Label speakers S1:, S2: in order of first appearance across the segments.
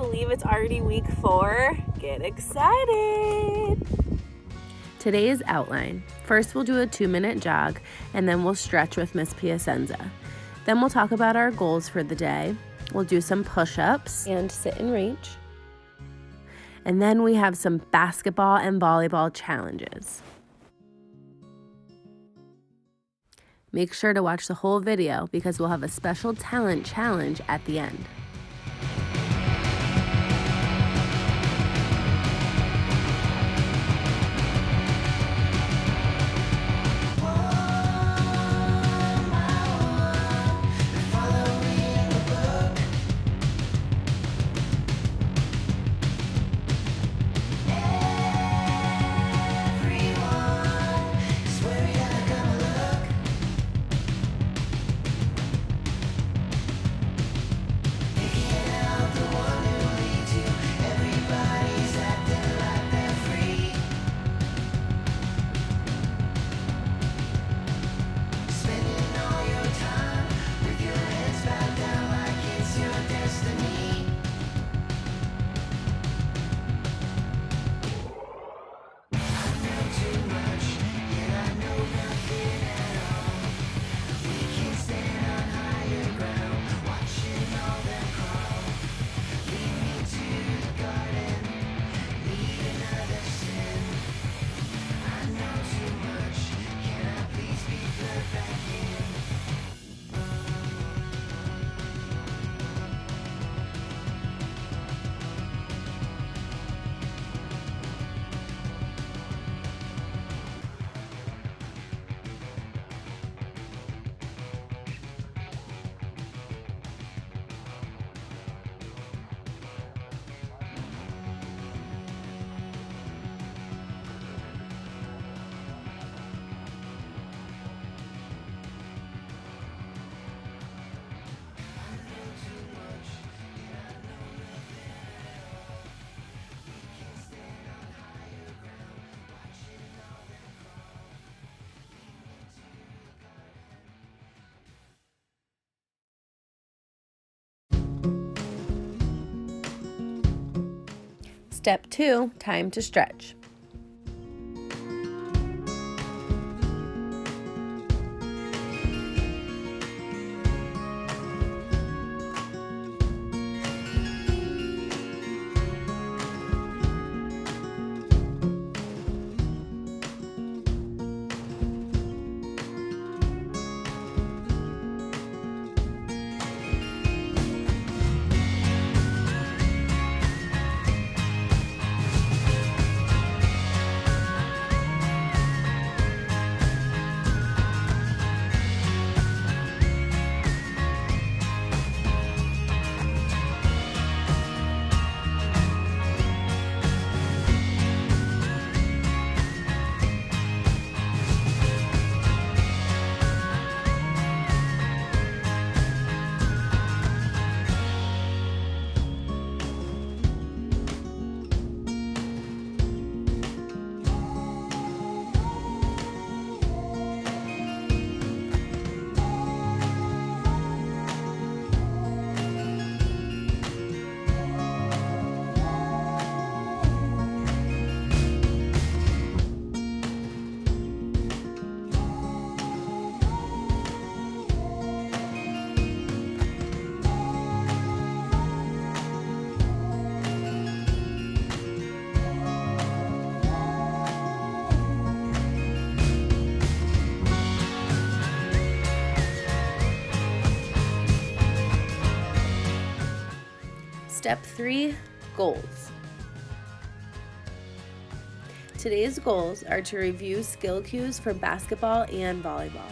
S1: believe it's already week 4? Get excited!
S2: Today's outline. First, we'll do a 2-minute jog, and then we'll stretch with Miss Piacenza. Then we'll talk about our goals for the day. We'll do some push-ups
S1: And sit and reach.
S2: and then we have some basketball and volleyball challenges. Make sure to watch the whole video because we'll have a special talent challenge at the end. Step 2, time to stretch. Step 3, goals. Today's goals are to review skill cues for basketball and volleyball.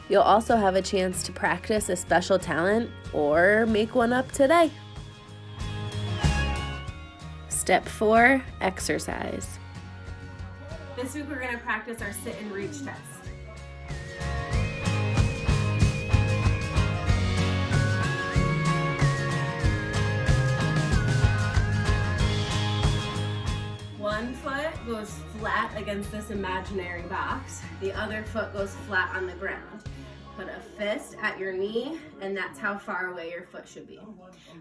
S2: You'll also have a chance to practice a special talent or make one up today. Step 4, exercise.
S1: This week we're going to practice our sit and reach test. One foot goes flat against this imaginary box. The other foot goes flat on the ground.
S2: put a fist at your knee, and that's how far away your foot should be.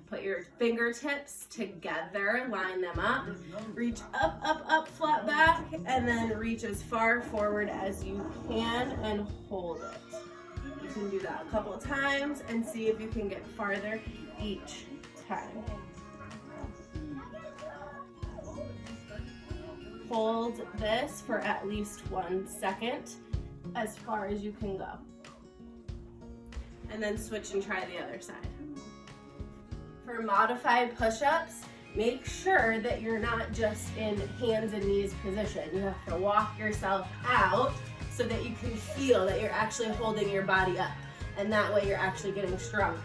S2: Put your fingertips together, line them up, reach up, up, up, flat back, and then reach as far forward as you can and hold it. You can do that a couple of times and see if you can get farther each time. Hold this for at least 1 second, as far as you can go. And then switch and try the other side. For modified push-ups, make sure that you're not just in hands and knees position. You have to walk yourself out so that you can feel that you're actually holding your body up. And that way you're actually getting stronger.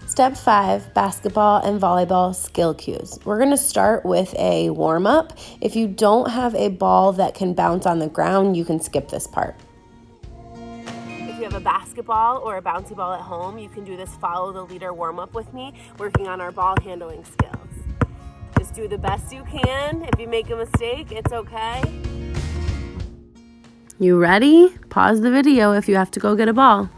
S2: Step 5, basketball and volleyball skill cues. We're going to start with a warm-up. If you don't have a ball that can bounce on the ground, you can skip this part. If you have a basketball or a bouncy ball at home, you can do this follow the leader warm-up with me, working on our ball handling skills. Just do the best you can. If you make a mistake, it's okay. You ready? Pause the video if you have to go get a ball.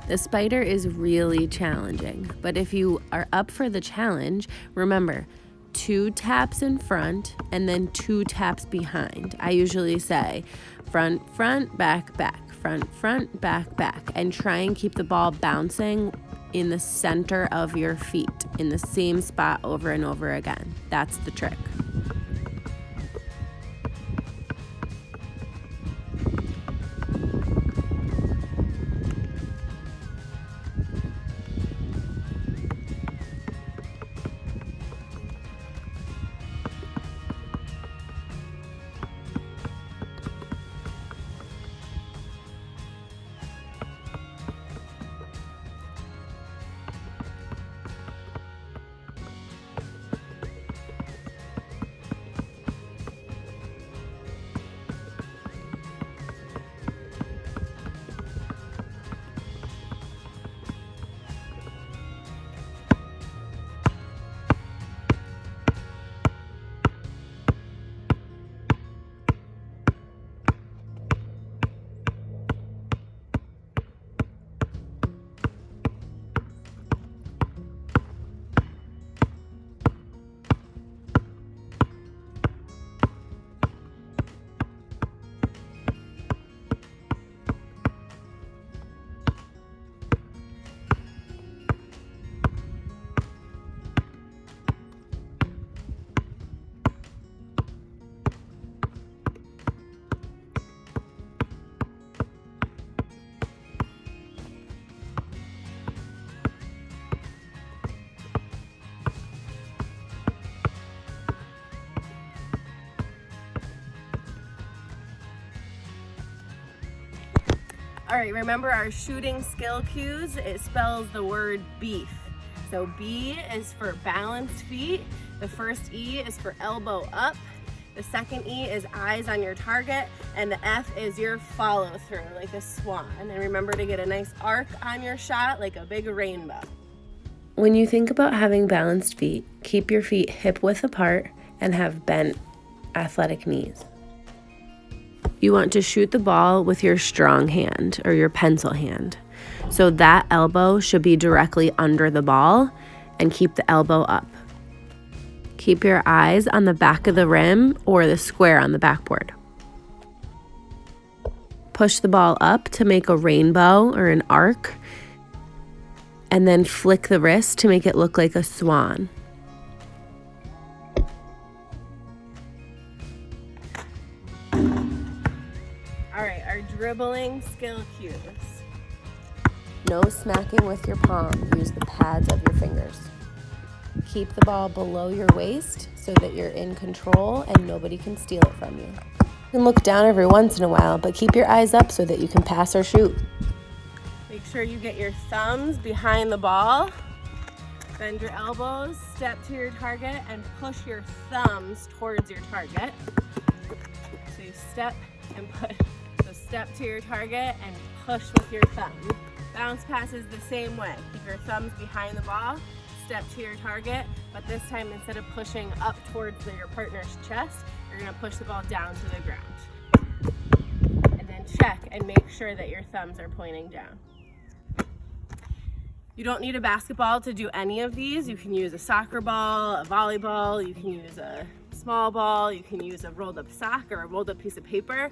S2: The spider is really challenging, but if you are up for the challenge, remember 2 taps in front and then 2 taps behind. I usually say front, front, back, back, front, front, back, back, and try and keep the ball bouncing in the center of your feet in the same spot over and over again. That's the trick. All right, remember our shooting skill cues, it spells the word beef. So B is for balanced feet. The first E is for elbow up. The second E is eyes on your target. And the F is your follow through, like a swan. And remember to get a nice arc on your shot, like a big rainbow.
S3: When you think about having balanced feet, keep your feet hip width apart and have bent, athletic knees. You want to shoot the ball with your strong hand or your pencil hand. So that elbow should be directly under the ball and keep the elbow up. Keep your eyes on the back of the rim or the square on the backboard. Push the ball up to make a rainbow or an arc, and then flick the wrist to make it look like a swan.
S2: All right, our dribbling skill cues.
S3: No smacking with your palm. Use the pads of your fingers. Keep the ball below your waist so that you're in control and nobody can steal it from you. You can look down every once in a while, but keep your eyes up so that you can pass or shoot.
S2: Make sure you get your thumbs behind the ball. Bend your elbows, step to your target, and push your thumbs towards your target. So you step and push. So step to your target and push with your thumb. Bounce passes the same way. Keep your thumbs behind the ball, step to your target, but this time instead of pushing up towards your partner's chest, you're gonna push the ball down to the ground. And then check and make sure that your thumbs are pointing down. You don't need a basketball to do any of these. You can use a soccer ball, a volleyball, you can use a small ball, you can use a rolled up sock or a rolled up piece of paper.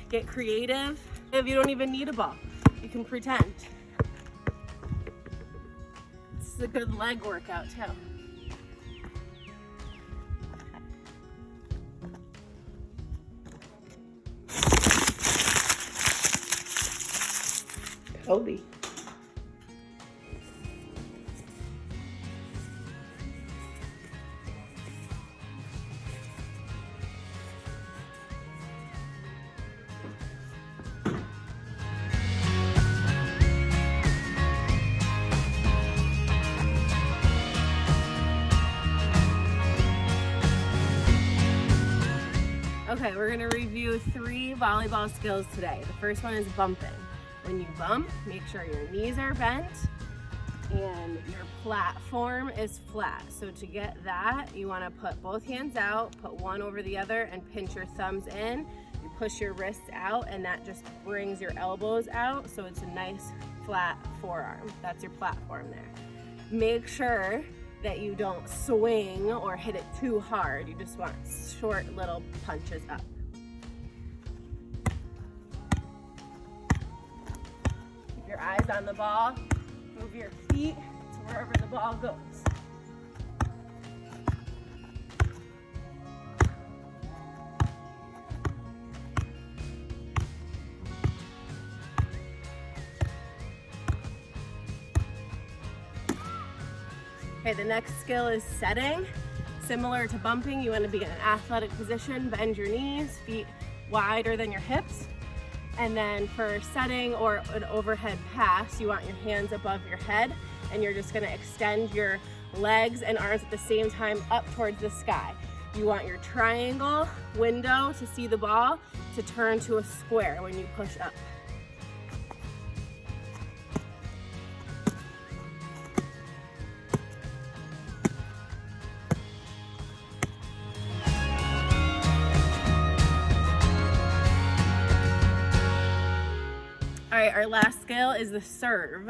S2: Get creative. If you don't even need a ball, you can pretend. This is a good leg workout too. Kobe. Okay, we're gonna review 3 volleyball skills today. The first one is bumping. When you bump, make sure your knees are bent and your platform is flat. So to get that, you wanna put both hands out, put one over the other and pinch your thumbs in. You push your wrists out and that just brings your elbows out. So it's a nice flat forearm. That's your platform there. Make sure that you don't swing or hit it too hard. You just want short little punches up. Keep your eyes on the ball. Move your feet to wherever the ball goes. Okay, the next skill is setting. Similar to bumping, you want to be in an athletic position, bend your knees, feet wider than your hips. And then for setting or an overhead pass, you want your hands above your head and you're just going to extend your legs and arms at the same time up towards the sky. You want your triangle window to see the ball to turn to a square when you push up. All right, our last skill is the serve.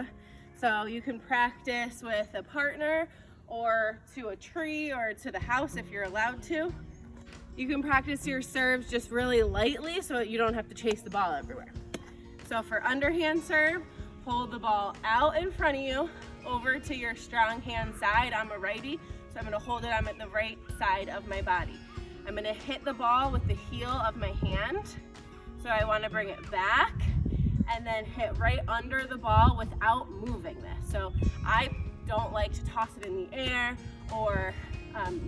S2: So you can practice with a partner or to a tree or to the house if you're allowed to. You can practice your serves just really lightly so that you don't have to chase the ball everywhere. So for underhand serve, hold the ball out in front of you over to your strong hand side. I'm a righty, so I'm gonna hold it, I'm at the right side of my body. I'm gonna hit the ball with the heel of my hand. So I wanna bring it back and then hit right under the ball without moving this. So I don't like to toss it in the air or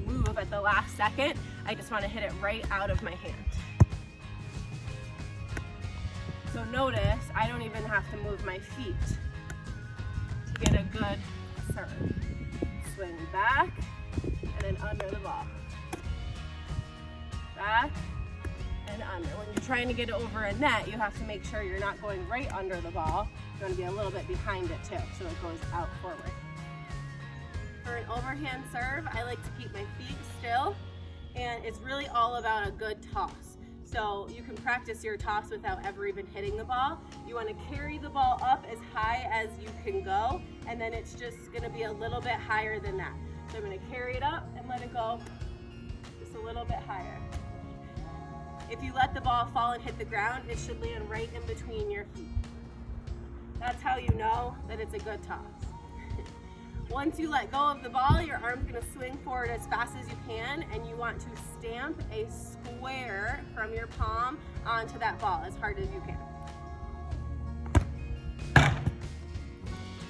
S2: move at the last second. I just want to hit it right out of my hand. So notice, I don't even have to move my feet to get a good serve. Swing back, and then under the ball. Back, and under. When you're trying to get it over a net, you have to make sure you're not going right under the ball. You want to be a little bit behind it too, so it goes out forward. For an overhand serve, I like to keep my feet still, and it's really all about a good toss. So you can practice your toss without ever even hitting the ball. You want to carry the ball up as high as you can go, and then it's just going to be a little bit higher than that. So I'm going to carry it up and let it go just a little bit higher. If you let the ball fall and hit the ground, it should land right in between your feet. That's how you know that it's a good toss. Once you let go of the ball, your arm's going to swing forward as fast as you can, and you want to stamp a square from your palm onto that ball as hard as you can.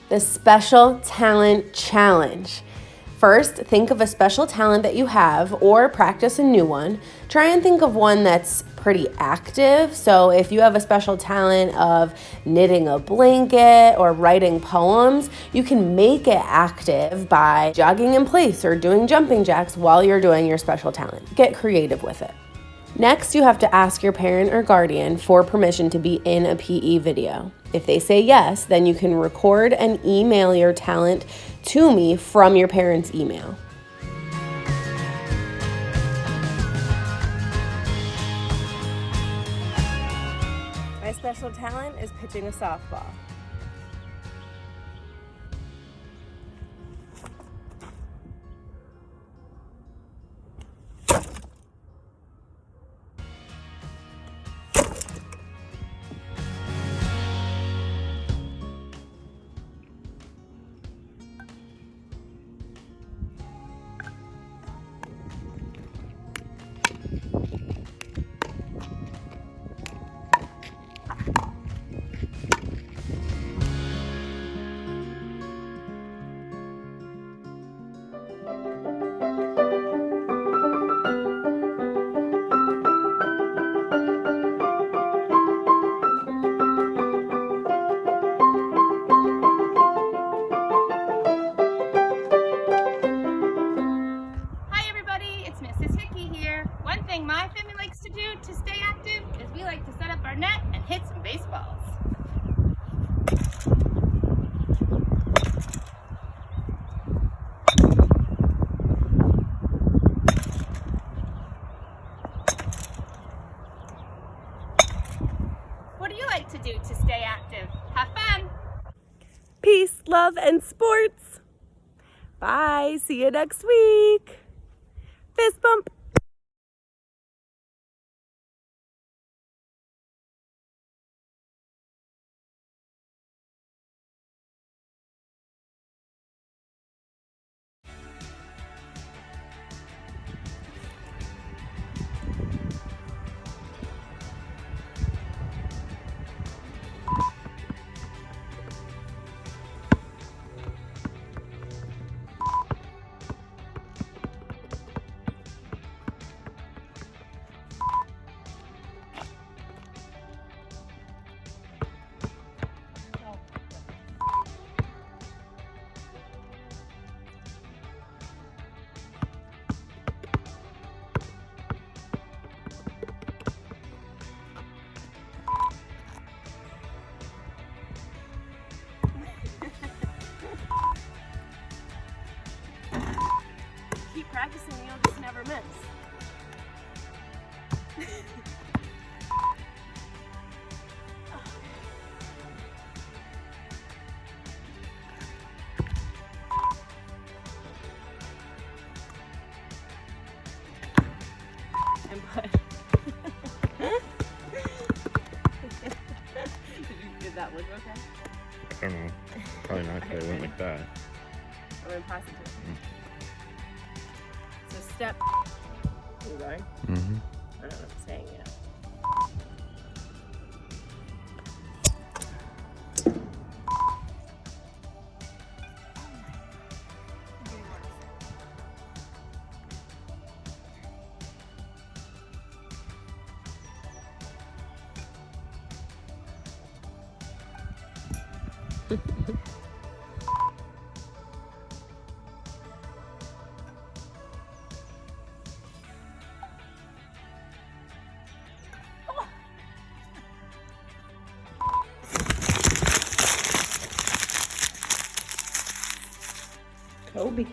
S3: The Special Talent Challenge. First, think of a special talent that you have or practice a new one. Try and think of one that's pretty active. So if you have a special talent of knitting a blanket or writing poems, you can make it active by jogging in place or doing jumping jacks while you're doing your special talent. Get creative with it. Next, you have to ask your parent or guardian for permission to be in a PE video. If they say yes, then you can record and email your talent to me from your parents' email.
S2: My special talent is pitching a softball.
S4: My family likes to do to stay active is we like to set up our net and hit some baseballs. What do you like to do to stay active? Have fun!
S1: Peace, love, and sports. Bye. See you next week. Fist bump.
S2: Keep practicing, you'll just never miss. And put. Did that look okay?
S5: I don't know. Probably not because I went like that.
S2: I'm gonna pass it to you. So step. You going?
S5: Mm-hmm.
S2: I don't know what I'm saying yet.
S3: Kobe.